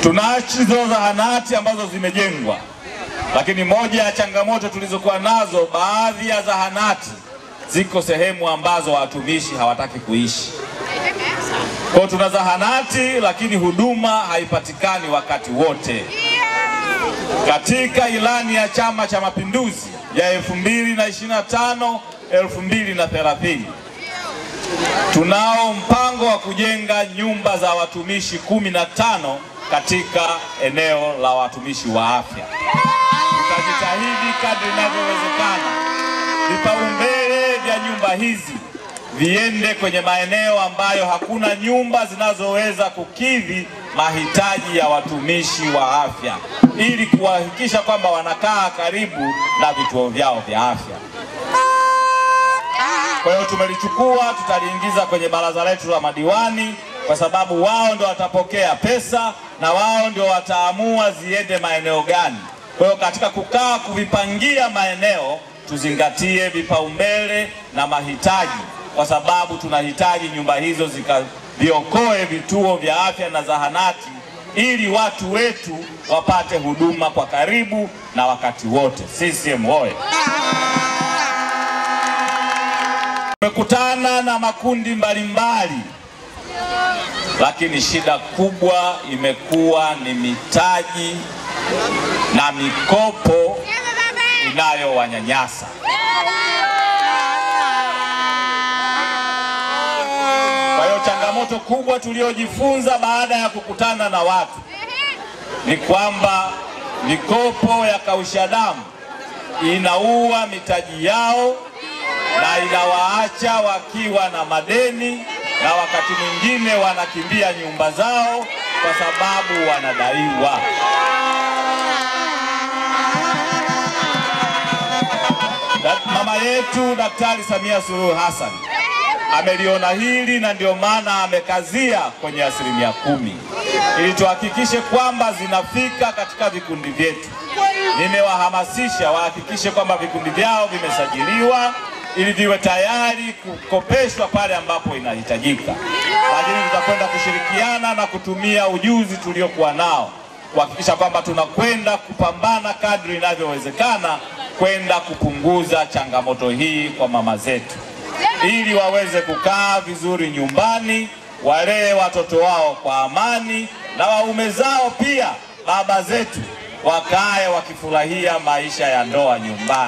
Tunazo zahanati ambazo zimejengwa, lakini moja ya changamoto tulizokuwa nazo, baadhi ya zahanati ziko sehemu ambazo watumishi hawataki kuishi. Kwa tuna zahanati lakini huduma haipatikani wakati wote. Katika ilani ya Chama cha Mapinduzi ya 2025-2030 tunao mpango wa kujenga nyumba za watumishi 15 katika eneo la watumishi wa afya. Tutajitahidi kadri inavyowezekana vipaumbele vya nyumba hizi viende kwenye maeneo ambayo hakuna nyumba zinazoweza kukidhi mahitaji ya watumishi wa afya, ili kuhakikisha kwamba wanakaa karibu na vituo vyao vya afya. Kwa hiyo tumelichukua, tutaliingiza kwenye baraza letu la madiwani, kwa sababu wao ndio watapokea pesa na wao ndio wataamua ziende maeneo gani. Kwa hiyo katika kukaa kuvipangia maeneo, tuzingatie vipaumbele na mahitaji, kwa sababu tunahitaji nyumba hizo zikaviokoe vituo vya afya na zahanati, ili watu wetu wapate huduma kwa karibu na wakati wote. CCM oyee! Tumekutana na makundi mbalimbali, lakini shida kubwa imekuwa ni mitaji na mikopo inayowanyanyasa. Kwa hiyo changamoto kubwa tuliojifunza baada ya kukutana na watu ni kwamba mikopo ya kausha damu inaua mitaji yao na inawaacha wakiwa na madeni, na wakati mwingine wanakimbia nyumba zao kwa sababu wanadaiwa. Mama yetu Daktari Samia Suluhu Hassan ameliona hili, na ndio maana amekazia kwenye 10%, ili tuhakikishe kwamba zinafika katika vikundi vyetu. Nimewahamasisha wahakikishe kwamba vikundi vyao vimesajiliwa ili viwe tayari kukopeshwa pale ambapo inahitajika. Lakini tutakwenda kushirikiana na kutumia ujuzi tuliokuwa nao kuhakikisha kwamba tunakwenda kupambana kadri inavyowezekana kwenda kupunguza changamoto hii kwa mama zetu, ili waweze kukaa vizuri nyumbani, walee watoto wao kwa amani, na waume zao pia, baba zetu, wakae wakifurahia maisha ya ndoa nyumbani.